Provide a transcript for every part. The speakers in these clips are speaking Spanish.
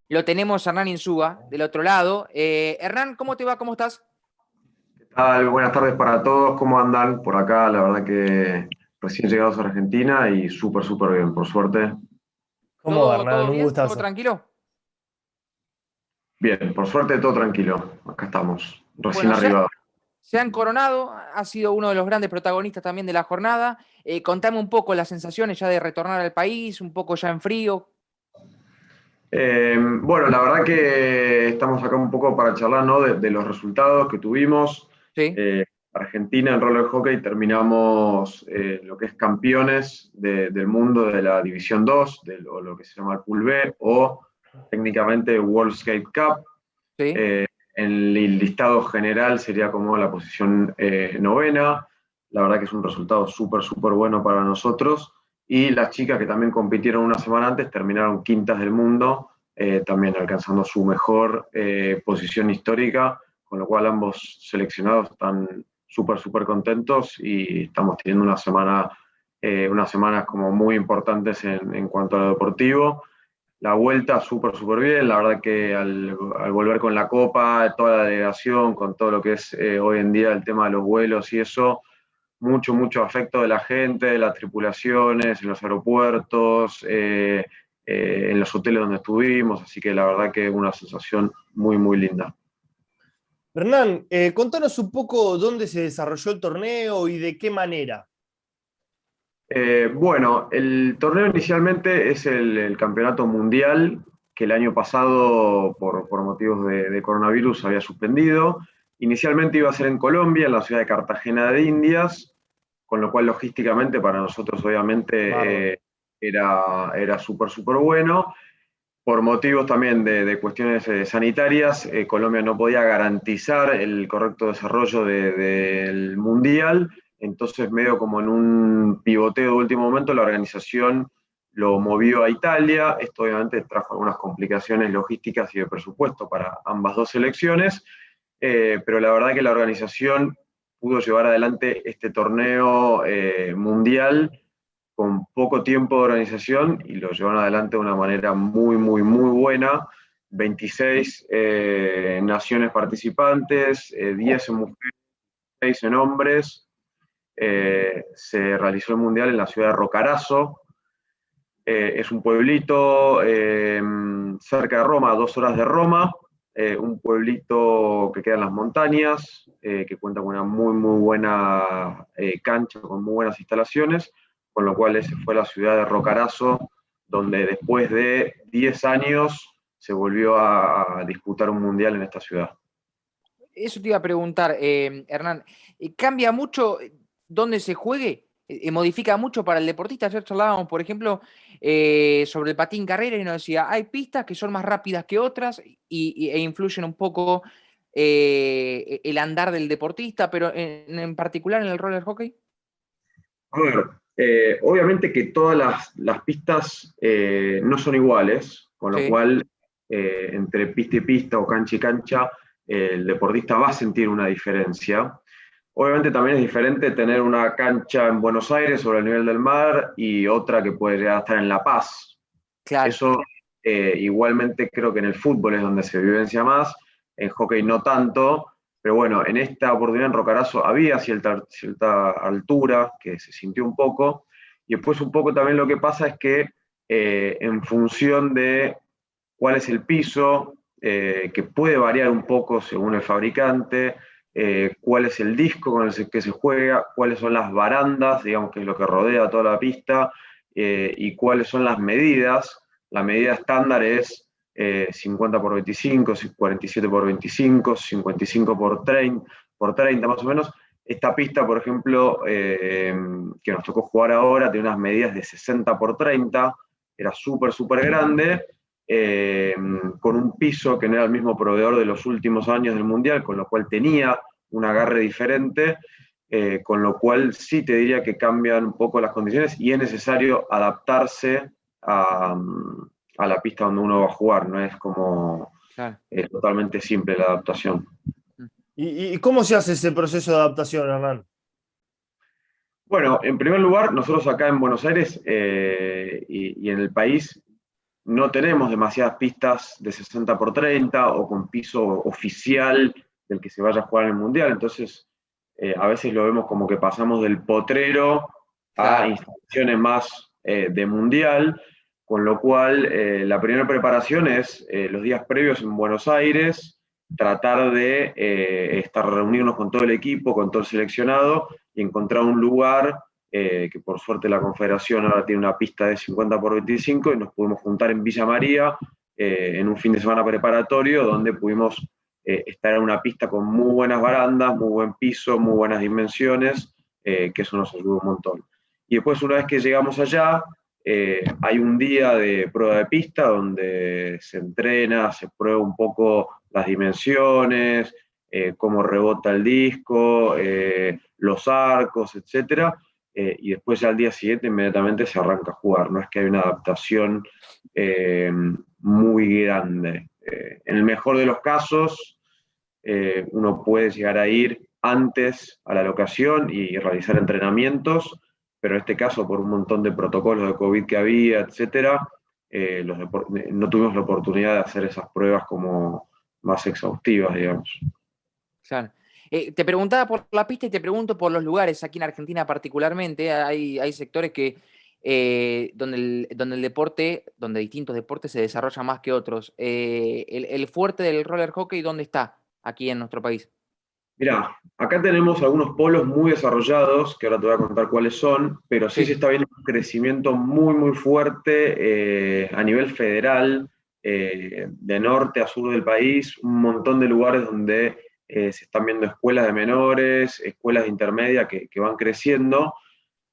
Lo tenemos a Hernán Insúa del otro lado. Hernán, ¿cómo te va? ¿Cómo estás? Tal? Buenas tardes para todos, ¿cómo andan? Por acá, la verdad que recién llegados a Argentina y súper, súper bien, por suerte. ¿Cómo va, ¿Todo Hernán? Un bien? ¿Todo gustazo. tranquilo? Bien, por suerte todo tranquilo. Acá estamos, recién Bueno, arribados. se han coronado, ha sido uno de los grandes protagonistas también de la jornada. Contame un poco las sensaciones ya de retornar al país, un poco ya en frío. Bueno, la verdad que estamos acá un poco para charlar, ¿no? De los resultados que tuvimos. Sí, Eh, Argentina en roller hockey terminamos lo que es campeones del mundo de la División 2, o lo que se llama el Pool B, o técnicamente World Skate Cup. sí. Eh, en el listado general sería como la posición novena. La verdad que es un resultado súper, súper bueno para nosotros. Y las chicas que también compitieron una semana antes terminaron quintas del mundo, también alcanzando su mejor posición histórica, con lo cual ambos seleccionados están súper, súper contentos y estamos teniendo unas semanas como muy importantes en cuanto a lo deportivo. La vuelta súper, súper bien. La verdad que al volver con la copa, toda la delegación, con todo lo que es hoy en día el tema de los vuelos y eso, mucho, mucho afecto de la gente, de las tripulaciones, en los aeropuertos, en los hoteles donde estuvimos. Así que la verdad que una sensación muy, muy linda. Hernán, contanos un poco dónde se desarrolló el torneo y de qué manera. Bueno, el torneo inicialmente es el campeonato mundial que el año pasado, por motivos de coronavirus, había suspendido. Inicialmente iba a ser en Colombia, en la ciudad de Cartagena de Indias, con lo cual logísticamente para nosotros obviamente Bárbaro. era súper, súper bueno. Por motivos también de cuestiones sanitarias, Colombia no podía garantizar el correcto desarrollo del mundial, entonces medio como en un pivoteo de último momento la organización lo movió a Italia. Esto obviamente trajo algunas complicaciones logísticas y de presupuesto para ambas dos selecciones, pero la verdad que la organización pudo llevar adelante este torneo mundial con poco tiempo de organización y lo llevaron adelante de una manera muy, muy, muy buena. 26 naciones participantes, 10 en mujeres, 6 en hombres. Se realizó el mundial en la ciudad de Roccaraso. Es un pueblito cerca de Roma, a 2 horas de Roma. Un pueblito que queda en las montañas, que cuenta con una muy, muy buena cancha, con muy buenas instalaciones, con lo cual esa fue la ciudad de Roccaraso, donde después de 10 años se volvió a disputar un mundial en esta ciudad. Eso te iba a preguntar, Hernán. ¿Cambia mucho dónde se juegue? ¿Modifica mucho para el deportista? Ayer charlábamos, por ejemplo, sobre el patín carrera y nos decía, hay pistas que son más rápidas que otras e influyen un poco el andar del deportista, pero en particular en el roller hockey. A ver, obviamente que todas las pistas no son iguales, con lo Sí, cual entre pista y pista o cancha y cancha, el deportista va a sentir una diferencia. Obviamente también es diferente tener una cancha en Buenos Aires sobre el nivel del mar y otra que puede llegar a estar en La Paz. claro. Eso igualmente creo que en el fútbol es donde se vivencia más, en hockey no tanto, pero bueno, en esta oportunidad en Rocarazo había cierta altura que se sintió un poco, y después un poco también lo que pasa es que en función de cuál es el piso, que puede variar un poco según el fabricante, cuál es el disco con el que se juega, cuáles son las barandas, digamos que es lo que rodea toda la pista, y cuáles son las medidas. La medida estándar es 50 por 25, 47 por 25, 55 por 30 más o menos. Esta pista, por ejemplo, que nos tocó jugar ahora, tiene unas medidas de 60 por 30, era súper, súper grande, eh, con un piso que no era el mismo proveedor de los últimos años del Mundial, con lo cual tenía un agarre diferente, con lo cual sí te diría que cambian un poco las condiciones y es necesario adaptarse a la pista donde uno va a jugar, no es como Claro. totalmente simple la adaptación. ¿Y cómo se hace ese proceso de adaptación, Hernán? Bueno, en primer lugar, nosotros acá en Buenos Aires y en el país no tenemos demasiadas pistas de 60 por 30 o con piso oficial del que se vaya a jugar en el Mundial. Entonces, a veces lo vemos como que pasamos del potrero a instalaciones más de Mundial, con lo cual la primera preparación es los días previos en Buenos Aires, tratar de reunirnos con todo el equipo, con todo el seleccionado y encontrar un lugar que por suerte la Confederación ahora tiene una pista de 50 por 25 y nos pudimos juntar en Villa María en un fin de semana preparatorio donde pudimos estar en una pista con muy buenas barandas, muy buen piso, muy buenas dimensiones, que eso nos ayudó un montón. Y después, una vez que llegamos allá, hay un día de prueba de pista donde se entrena, se prueba un poco las dimensiones, cómo rebota el disco, los arcos, etc. Y después ya al día siguiente inmediatamente se arranca a jugar. No es que hay una adaptación muy grande. En el mejor de los casos, uno puede llegar a ir antes a la locación y realizar entrenamientos, pero en este caso, por un montón de protocolos de COVID que había, etcétera, no tuvimos la oportunidad de hacer esas pruebas como más exhaustivas, digamos. Claro. Te preguntaba por la pista y te pregunto por los lugares, aquí en Argentina particularmente, hay sectores que donde el deporte, donde distintos deportes se desarrollan más que otros. El fuerte del roller hockey, ¿dónde está aquí en nuestro país? Mirá, acá tenemos algunos polos muy desarrollados, que ahora te voy a contar cuáles son, pero sí se está viendo un crecimiento muy, muy fuerte a nivel federal, de norte a sur del país, un montón de lugares donde se están viendo escuelas de menores, escuelas de intermedia que van creciendo.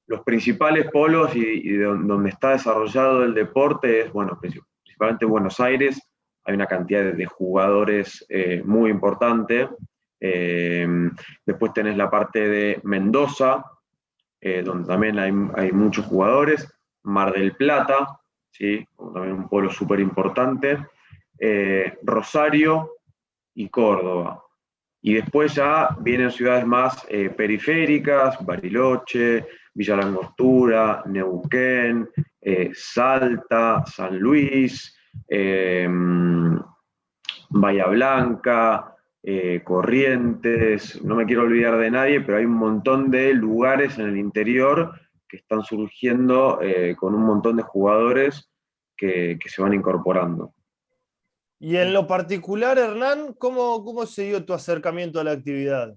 Los principales polos y donde está desarrollado el deporte es, bueno, principalmente Buenos Aires, hay una cantidad de jugadores muy importante. Después tenés la parte de Mendoza, donde también hay muchos jugadores. Mar del Plata, ¿sí? También un polo súper importante. Rosario y Córdoba. Y después ya vienen ciudades más periféricas, Bariloche, Villa Langostura, Neuquén, Salta, San Luis, Bahía Blanca, Corrientes, no me quiero olvidar de nadie, pero hay un montón de lugares en el interior que están surgiendo con un montón de jugadores que se van incorporando. Y en lo particular, Hernán, ¿cómo se dio tu acercamiento a la actividad?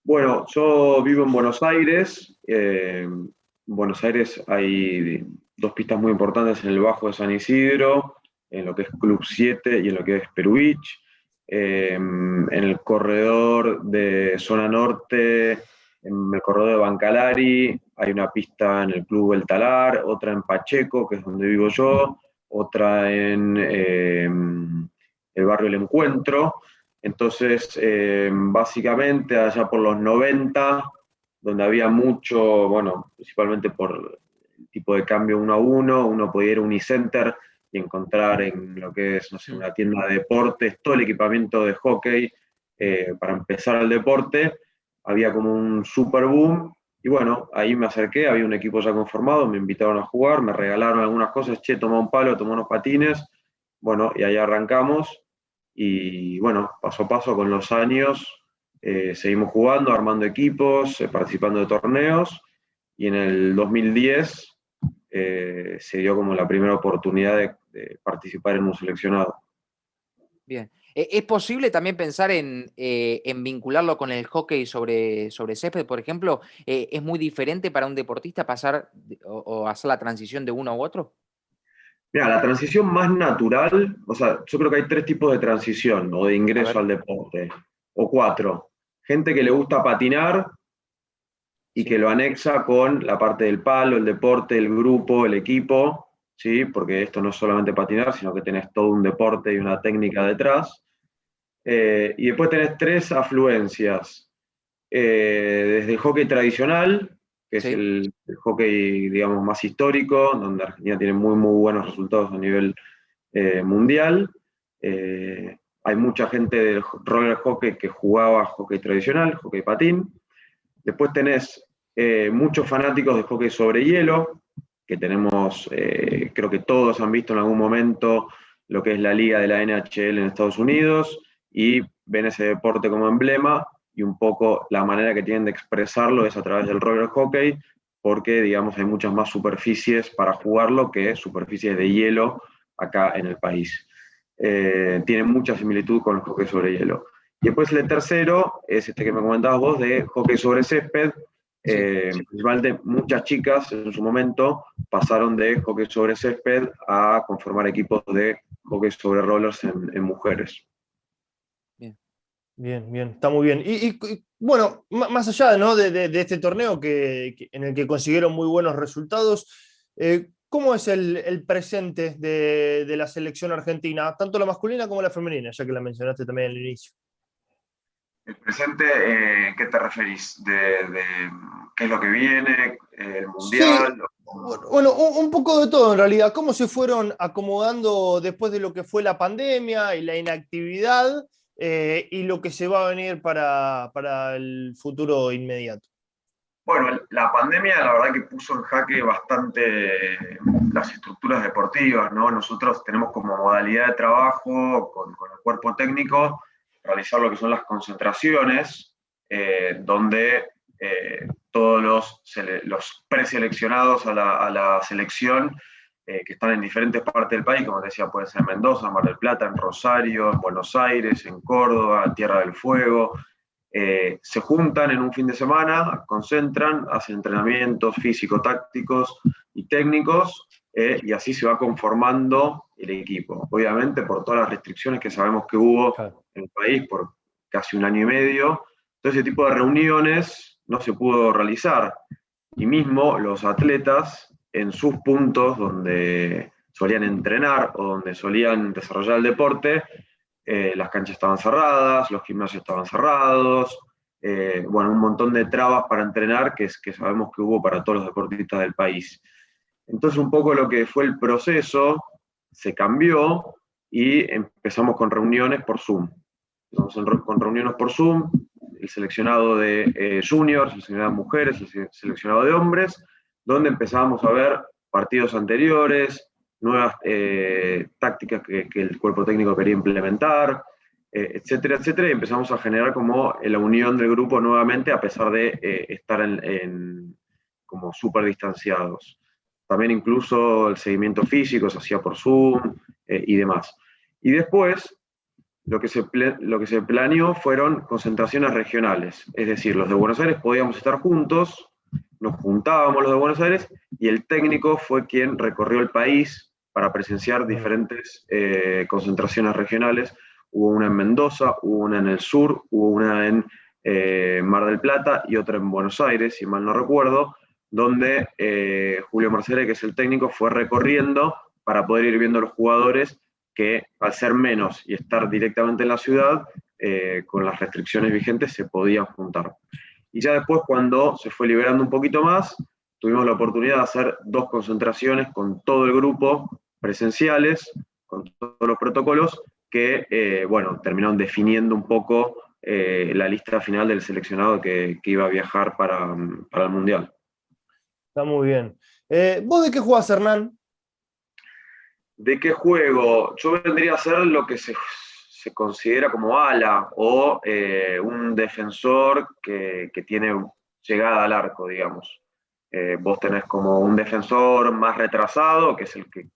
Bueno, yo vivo en Buenos Aires. En Buenos Aires hay dos pistas muy importantes en el Bajo de San Isidro, en lo que es Club 7 y en lo que es Peruich. En el corredor de zona norte, en el corredor de Bancalari, hay una pista en el Club El Talar, otra en Pacheco, que es donde vivo yo, otra en el barrio El Encuentro. Entonces, básicamente, allá por los 90, donde había mucho, bueno, principalmente por el tipo de cambio 1 a 1, uno podía ir a Unicenter y encontrar en lo que es, no sé, una tienda de deportes, todo el equipamiento de hockey para empezar el deporte. Había como un super boom. Y bueno, ahí me acerqué, había un equipo ya conformado, me invitaron a jugar, me regalaron algunas cosas, che, toma un palo, toma unos patines. Bueno, y ahí arrancamos. Y bueno, paso a paso con los años seguimos jugando, armando equipos, participando de torneos. Y en el 2010 se dio como la primera oportunidad de participar en un seleccionado. Bien. ¿Es posible también pensar en vincularlo con el hockey sobre césped, por ejemplo? ¿Es muy diferente para un deportista pasar o hacer la transición de uno u otro? Mira, la transición más natural, o sea, yo creo que hay 3 tipos de transición o de ingreso al deporte, o 4. Gente que le gusta patinar y que lo anexa con la parte del palo, el deporte, el grupo, el equipo, ¿sí? Porque esto no es solamente patinar, sino que tenés todo un deporte y una técnica detrás. Y después tenés 3 afluencias. Desde el hockey tradicional, que es el hockey, digamos, más histórico, donde Argentina tiene muy, muy buenos resultados a nivel mundial. Hay mucha gente del roller hockey que jugaba hockey tradicional, hockey patín. Después tenés muchos fanáticos de hockey sobre hielo, que tenemos, creo que todos han visto en algún momento lo que es la liga de la NHL en Estados Unidos y ven ese deporte como emblema y un poco la manera que tienen de expresarlo es a través del roller hockey, porque digamos hay muchas más superficies para jugarlo que superficies de hielo acá en el país. Tiene mucha similitud con el hockey sobre hielo. Y después el tercero es este que me comentabas vos de hockey sobre césped. Principalmente muchas chicas en su momento pasaron de hockey sobre césped a conformar equipos de hockey sobre rollers en mujeres. Bien, bien, está muy bien. Bueno, más allá, ¿no? de este torneo en el que consiguieron muy buenos resultados, ¿cómo es el presente de la selección argentina, tanto la masculina como la femenina, ya que la mencionaste también al inicio? El presente, ¿qué te referís? ¿Qué es lo que viene? ¿El Sí, mundial? bueno, un poco de todo en realidad. ¿Cómo se fueron acomodando después de lo que fue la pandemia y la inactividad y lo que se va a venir para el futuro inmediato? Bueno, la pandemia la verdad que puso en jaque bastante las estructuras deportivas, ¿no? Nosotros tenemos como modalidad de trabajo con el cuerpo técnico realizar lo que son las concentraciones, donde todos los preseleccionados a la selección, que están en diferentes partes del país, como te decía, puede ser en Mendoza, en Mar del Plata, en Rosario, en Buenos Aires, en Córdoba, en Tierra del Fuego, se juntan en un fin de semana, concentran, hacen entrenamientos físico-tácticos y técnicos, y así se va conformando el equipo. Obviamente por todas las restricciones que sabemos que hubo Claro. en el país por casi un año y medio, todo ese tipo de reuniones no se pudo realizar. Y mismo los atletas en sus puntos donde solían entrenar o donde solían desarrollar el deporte, las canchas estaban cerradas, los gimnasios estaban cerrados, bueno, un montón de trabas para entrenar que sabemos que hubo para todos los deportistas del país. Entonces un poco lo que fue el proceso se cambió y empezamos con reuniones por Zoom. Con reuniones por Zoom, el seleccionado de juniors, el seleccionado de mujeres, el seleccionado de hombres, donde empezábamos a ver partidos anteriores, nuevas tácticas que el cuerpo técnico quería implementar, etcétera, etcétera, y empezamos a generar como la unión del grupo nuevamente a pesar de estar como súper distanciados. También incluso el seguimiento físico se hacía por Zoom y demás. Y después lo que se planeó fueron concentraciones regionales, es decir, los de Buenos Aires podíamos estar juntos, nos juntábamos los de Buenos Aires y el técnico fue quien recorrió el país para presenciar diferentes concentraciones regionales. Hubo una en Mendoza, hubo una en el sur, hubo una en Mar del Plata y otra en Buenos Aires, si mal no recuerdo, donde Julio Mercere, que es el técnico, fue recorriendo para poder ir viendo a los jugadores que al ser menos y estar directamente en la ciudad, con las restricciones vigentes se podían juntar. Y ya después, cuando se fue liberando un poquito más, tuvimos la oportunidad de hacer 2 concentraciones con todo el grupo presenciales, con todos los protocolos, que bueno, terminaron definiendo un poco la lista final del seleccionado que iba a viajar para el Mundial. Está muy bien. ¿Vos de qué jugás, Hernán? ¿De qué juego? Yo vendría a ser lo que se considera como ala o un defensor que tiene llegada al arco, digamos. Vos tenés como un defensor más retrasado, que es el que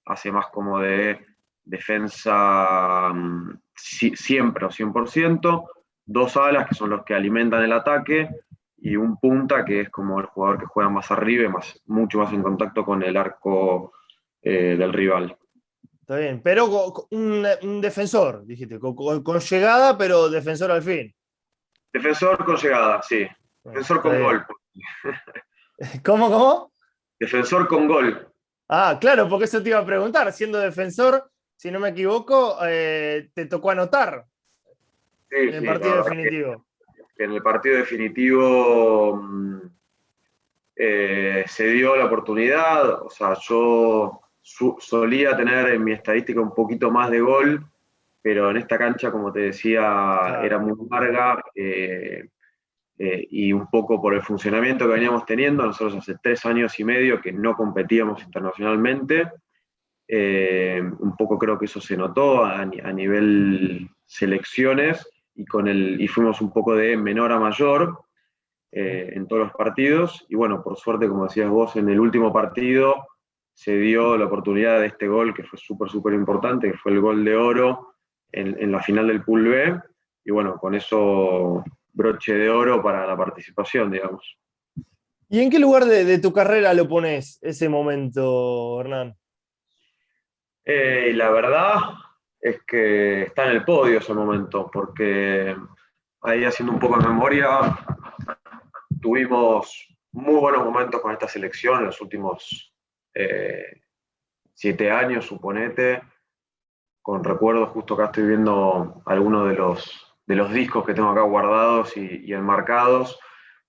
hace más como de defensa siempre o 100%, 2 alas que son los que alimentan el ataque y un punta que es como el jugador que juega más arriba y mucho más en contacto con el arco del rival. Está bien, pero un defensor, dijiste, con llegada, pero defensor al fin. Defensor con llegada, sí. Defensor Está con bien. gol. ¿Cómo? Defensor con gol. Ah, claro, porque eso te iba a preguntar. Siendo defensor, si no me equivoco, te tocó anotar Sí, en el sí, la partido verdad definitivo. que en el partido definitivo se dio la oportunidad. O sea, yo solía tener en mi estadística un poquito más de gol, pero en esta cancha, como te decía, era Claro, muy complicado. larga. y un poco por el funcionamiento que veníamos teniendo. Nosotros hace 3 años y medio que no competíamos internacionalmente. Un poco creo que eso se notó a nivel selecciones y fuimos un poco de menor a mayor en todos los partidos. Y bueno, por suerte, como decías vos, en el último partido se dio la oportunidad de este gol que fue súper, súper importante, que fue el gol de oro en la final del Pool B. Y bueno, con eso broche de oro para la participación, digamos. ¿Y en qué lugar de tu carrera lo pones ese momento, Hernán? Y la verdad es que está en el podio ese momento, porque ahí haciendo un poco de memoria, tuvimos muy buenos momentos con esta selección en los últimos 7 años, suponete, con recuerdos. Justo acá estoy viendo algunos de los discos que tengo acá guardados y enmarcados,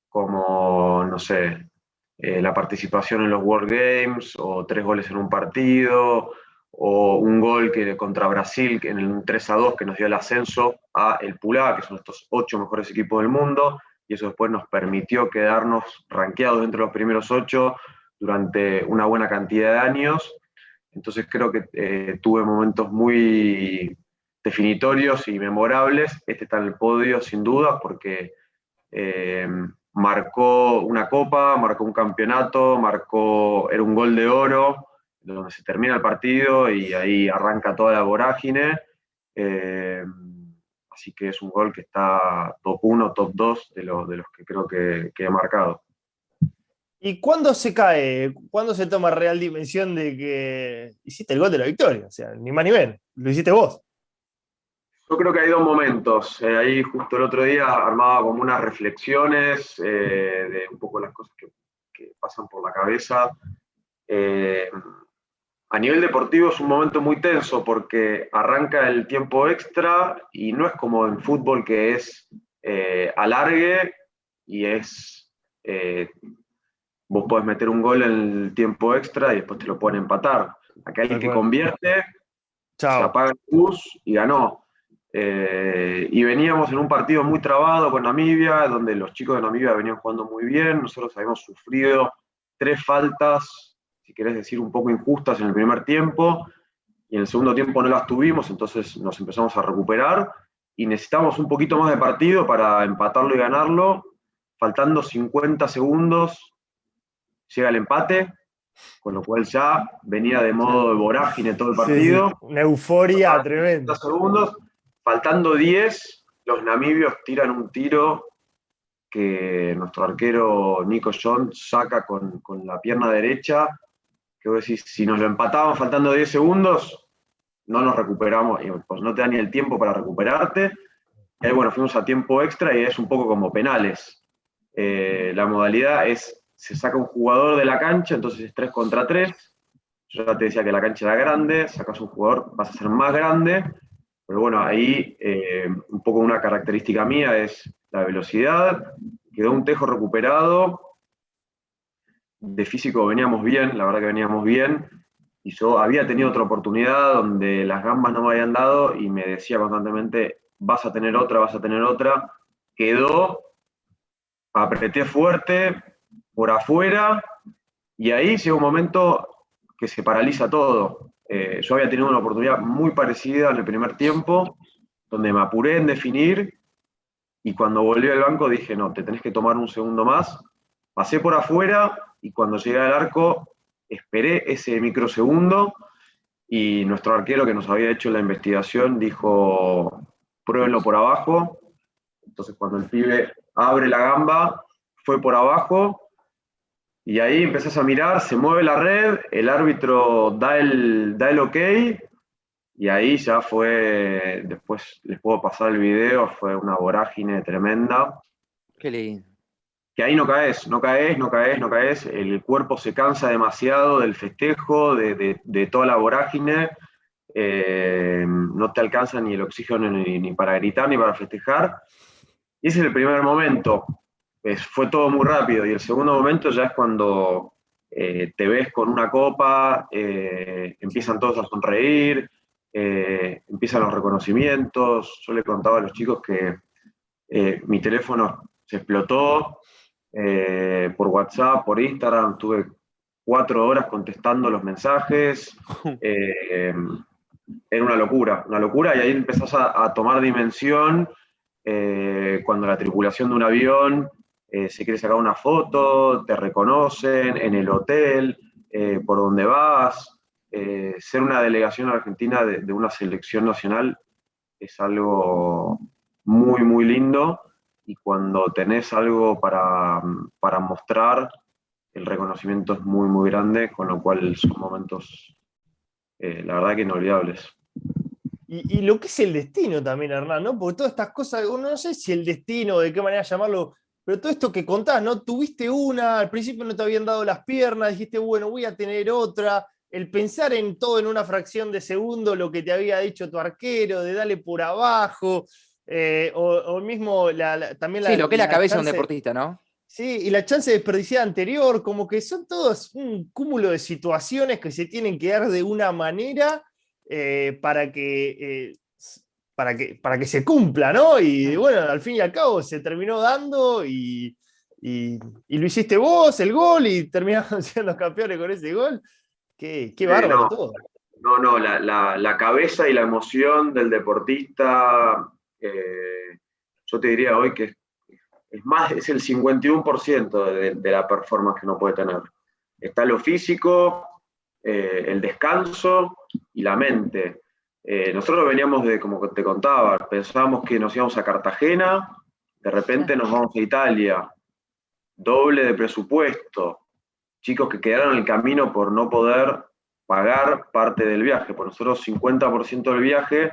como, no sé, la participación en los World Games, o 3 goles en un partido, o un gol contra Brasil en el 3-2 que nos dio el ascenso a el Pool A, que son estos 8 mejores equipos del mundo, y eso después nos permitió quedarnos rankeados dentro de los primeros 8 durante una buena cantidad de años. Entonces creo que tuve momentos muy definitorios y memorables. Este está en el podio sin duda, porque marcó una copa, marcó un campeonato, era un gol de oro, donde se termina el partido y ahí arranca toda la vorágine. Así que es un gol que está top 1, top 2 de los que creo que he marcado. ¿Y cuándo se cae? ¿Cuándo se toma real dimensión de que hiciste el gol de la victoria? O sea, ni más ni menos, lo hiciste vos. Yo creo que hay 2 momentos. Ahí justo el otro día armaba como unas reflexiones de un poco las cosas que pasan por la cabeza. A nivel deportivo es un momento muy tenso porque arranca el tiempo extra y no es como en fútbol, que es alargue y vos podés meter un gol en el tiempo extra y después te lo pueden empatar. Acá el que convierte, se apaga el bus y ganó. Y veníamos en un partido muy trabado con Namibia, donde los chicos de Namibia venían jugando muy bien. Nosotros habíamos sufrido 3 faltas, si querés decir, un poco injustas en el primer tiempo, y en el segundo tiempo no las tuvimos, entonces nos empezamos a recuperar y necesitamos un poquito más de partido para empatarlo y ganarlo. Faltando 50 segundos llega el empate, con lo cual ya venía de modo de vorágine todo el partido. Sí, sí. Una euforia tremenda. Segundos, faltando 10, los namibios tiran un tiro que nuestro arquero Nico John saca con la pierna derecha, que vos decís, si nos lo empataban faltando 10 segundos, no nos recuperamos, pues no te da ni el tiempo para recuperarte. Y ahí, bueno, fuimos a tiempo extra y es un poco como penales. La modalidad se saca un jugador de la cancha, entonces es 3 contra 3. Yo ya te decía que la cancha era grande, sacas un jugador, vas a ser más grande, pero bueno, ahí un poco una característica mía es la velocidad. Quedó un tejo recuperado, de físico veníamos bien, la verdad que veníamos bien, y yo había tenido otra oportunidad donde las gambas no me habían dado y me decía constantemente, vas a tener otra, vas a tener otra. Quedó, apreté fuerte, por afuera, y ahí llega un momento que se paraliza todo. Yo había tenido una oportunidad muy parecida en el primer tiempo, donde me apuré en definir, y cuando volví al banco dije, no, te tenés que tomar un segundo más. Pasé por afuera, y cuando llegué al arco, esperé ese microsegundo, y nuestro arquero que nos había hecho la investigación dijo, pruébenlo por abajo. Entonces cuando el pibe abre la gamba, fue por abajo, y ahí empezás a mirar, se mueve la red, el árbitro da el ok, y ahí ya fue, después les puedo pasar el video, fue una vorágine tremenda. Qué lindo. Que ahí no caes, no caes, no caes, no caes, el cuerpo se cansa demasiado del festejo, de toda la vorágine, no te alcanza ni el oxígeno ni para gritar ni para festejar. Y ese es el primer momento. Fue todo muy rápido, y el segundo momento ya es cuando te ves con una copa, empiezan todos a sonreír, empiezan los reconocimientos. Yo le contaba a los chicos que mi teléfono se explotó por WhatsApp, por Instagram, tuve 4 horas contestando los mensajes. Era una locura, y ahí empezás a tomar dimensión cuando la tripulación de un avión se quiere sacar una foto, te reconocen en el hotel, por donde vas. Ser una delegación argentina de una selección nacional es algo muy, muy lindo, y cuando tenés algo para mostrar, el reconocimiento es muy, muy grande, con lo cual son momentos, la verdad que inolvidables. Y lo que es el destino también, Hernán, ¿no? Porque todas estas cosas, uno no sé si el destino, de qué manera llamarlo, pero todo esto que contás, ¿no? Tuviste una, al principio no te habían dado las piernas, dijiste, bueno, voy a tener otra. El pensar en todo en una fracción de segundo, lo que te había dicho tu arquero, de darle por abajo, o mismo también Sí, lo que es la cabeza de un chance. deportista, ¿no? Sí, y la chance desperdiciada anterior, como que son todos un cúmulo de situaciones que se tienen que dar de una manera para que se cumpla, ¿no? Y bueno, al fin y al cabo se terminó dando y lo hiciste vos, el gol, y terminaron siendo campeones con ese gol. Qué bárbaro No, todo. no, la cabeza y la emoción del deportista, yo te diría hoy que es el 51% de la performance que uno puede tener. Está lo físico, el descanso y la mente. Nosotros veníamos de, como te contaba, pensábamos que nos íbamos a Cartagena, de repente nos vamos a Italia, doble de presupuesto, chicos que quedaron en el camino por no poder pagar parte del viaje. Por nosotros 50% del viaje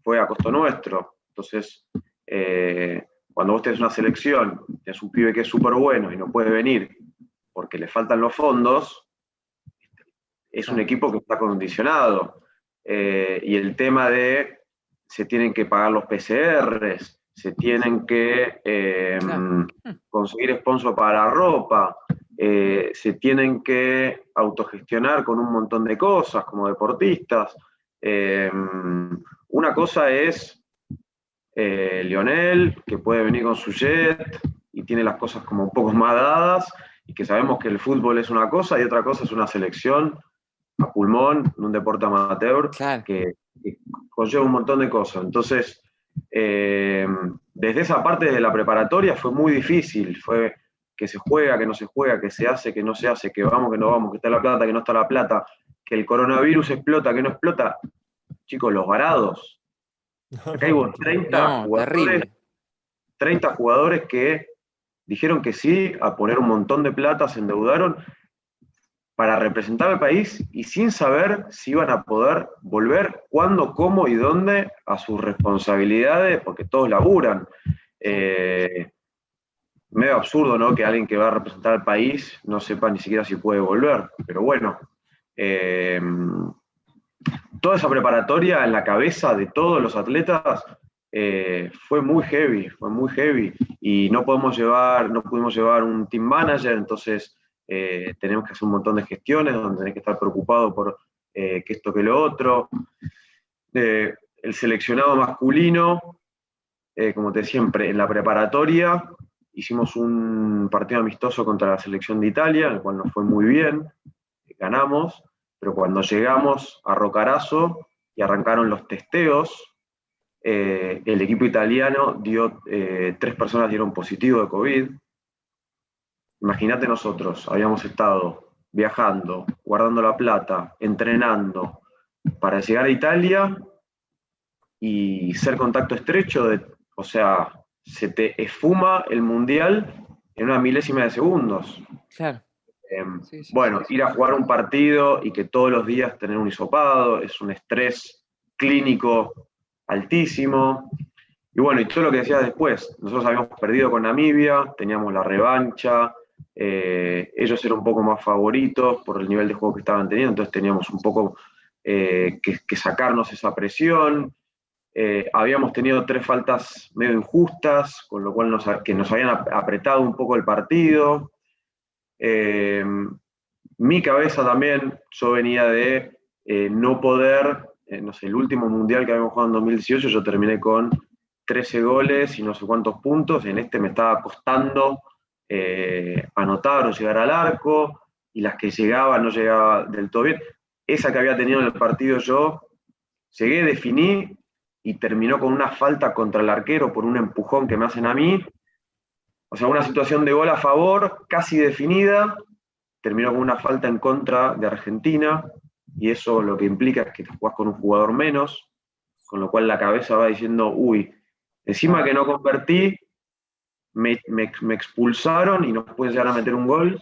fue a costo nuestro. Entonces, cuando vos tenés una selección, tenés un pibe que es súper bueno y no puede venir porque le faltan los fondos, es un equipo que está condicionado. Y el tema de se tienen que pagar los PCRs, se tienen que conseguir sponsor para la ropa, se tienen que autogestionar con un montón de cosas como deportistas. Una cosa es Lionel, que puede venir con su jet y tiene las cosas como un poco más dadas, y que sabemos que el fútbol es una cosa, y otra cosa es una selección a pulmón, en un deporte amateur, Claro. que conlleva un montón de cosas. Entonces, desde esa parte de la preparatoria fue muy difícil, fue que se juega, que no se juega, que se hace, que no se hace, que vamos, que no vamos, que está la plata, que no está la plata, que el coronavirus explota, que no explota. Chicos, los varados. Acá hubo 30 No, jugadores, terrible. 30 jugadores que dijeron que sí a poner un montón de plata, se endeudaron para representar al país y sin saber si iban a poder volver, cuándo, cómo y dónde a sus responsabilidades, porque todos laburan. Medio absurdo, ¿no? Que alguien que va a representar al país no sepa ni siquiera si puede volver. Pero bueno, toda esa preparatoria en la cabeza de todos los atletas fue muy heavy. Y no pudimos llevar un team manager, entonces tenemos que hacer un montón de gestiones donde tenés que estar preocupado por que esto, que lo otro. El seleccionado masculino, como te decía, en la preparatoria hicimos un partido amistoso contra la selección de Italia, en el cual nos fue muy bien, ganamos, pero cuando llegamos a Roccaraso y arrancaron los testeos, el equipo italiano dio, 3 personas dieron positivo de COVID. Imagínate, nosotros habíamos estado viajando, guardando la plata, entrenando para llegar a Italia y ser contacto estrecho, o sea, se te esfuma el mundial en una milésima de segundos. Claro. Sí, Bueno, ir a jugar un partido y que todos los días tener un hisopado es un estrés clínico altísimo. Y bueno, y todo lo que decías después, nosotros habíamos perdido con Namibia, teníamos la revancha, ellos eran un poco más favoritos por el nivel de juego que estaban teniendo, entonces teníamos un poco que sacarnos esa presión. Habíamos tenido 3 faltas medio injustas, con lo cual nos habían apretado un poco el partido. Mi cabeza también, yo venía de no poder, no sé, el último mundial que habíamos jugado en 2018, yo terminé con 13 goles y no sé cuántos puntos. En este me estaba costando anotar o llegar al arco, y las que llegaba no llegaba del todo bien. Esa que había tenido en el partido yo, llegué, definí, y terminó con una falta contra el arquero por un empujón que me hacen a mí. O sea, una situación de gol a favor, casi definida, terminó con una falta en contra de Argentina, y eso lo que implica es que te jugás con un jugador menos, con lo cual la cabeza va diciendo, uy, encima que no convertí, me expulsaron y nos pueden llegar a meter un gol.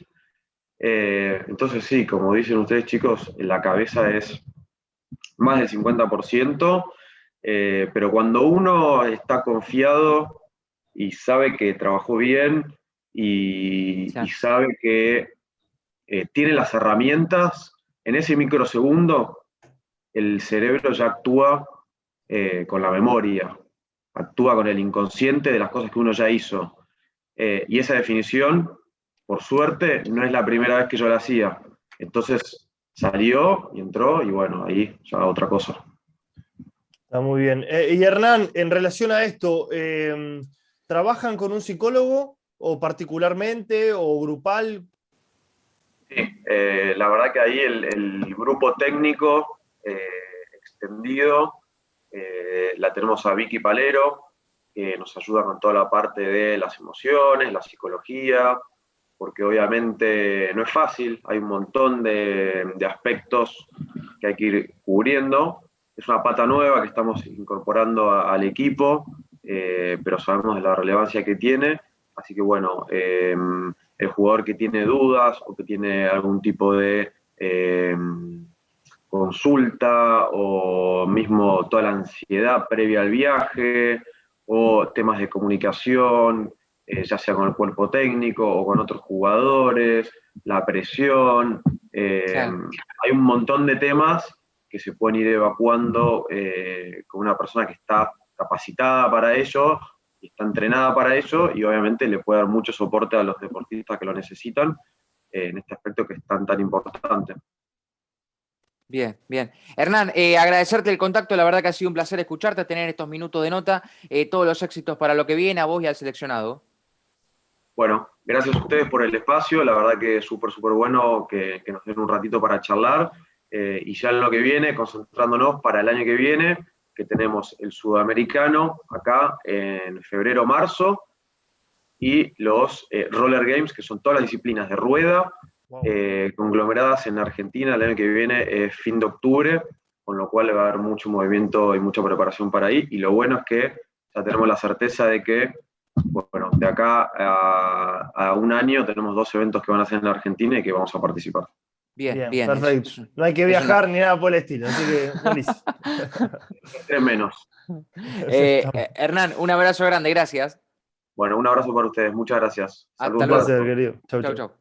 Entonces sí, como dicen ustedes, chicos, la cabeza es más del 50%, pero cuando uno está confiado y sabe que trabajó bien y sabe que tiene las herramientas, en ese microsegundo el cerebro ya actúa con la memoria, actúa con el inconsciente de las cosas que uno ya hizo. Y esa definición, por suerte, no es la primera vez que yo la hacía. Entonces salió y entró, y bueno, ahí ya otra cosa. Está muy bien. Y Hernán, en relación a esto, ¿trabajan con un psicólogo o particularmente o grupal? Sí, la verdad que ahí el grupo técnico extendido, la tenemos a Vicky Palero, que nos ayuda con toda la parte de las emociones, la psicología, porque obviamente no es fácil, hay un montón de aspectos que hay que ir cubriendo. Es una pata nueva que estamos incorporando al equipo, pero sabemos de la relevancia que tiene, así que bueno, el jugador que tiene dudas o que tiene algún tipo de consulta, o mismo toda la ansiedad previa al viaje, o temas de comunicación, ya sea con el cuerpo técnico o con otros jugadores, la presión. Hay un montón de temas que se pueden ir evacuando con una persona que está capacitada para ello y está entrenada para ello, y obviamente le puede dar mucho soporte a los deportistas que lo necesitan en este aspecto que es tan importante. Bien, bien. Hernán, agradecerte el contacto, la verdad que ha sido un placer escucharte, tener estos minutos de nota, todos los éxitos para lo que viene, a vos y al seleccionado. Bueno, gracias a ustedes por el espacio, la verdad que es súper bueno que nos den un ratito para charlar, y ya en lo que viene, concentrándonos para el año que viene, que tenemos el sudamericano acá en febrero, marzo, y los roller games, que son todas las disciplinas de rueda, conglomeradas en Argentina. El año que viene es fin de octubre, con lo cual va a haber mucho movimiento y mucha preparación para ahí, y lo bueno es que ya tenemos la certeza de que, bueno, de acá a un año tenemos 2 eventos que van a ser en la Argentina y que vamos a participar. Bien, bien. Perfecto. No hay que viajar ni nada por el estilo, así que buenísimo. 3 menos. Hernán, un abrazo grande, gracias. Bueno, un abrazo para ustedes, muchas gracias. Hasta Saludos. luego. Un placer, querido. Chau, Chau, chau. chau.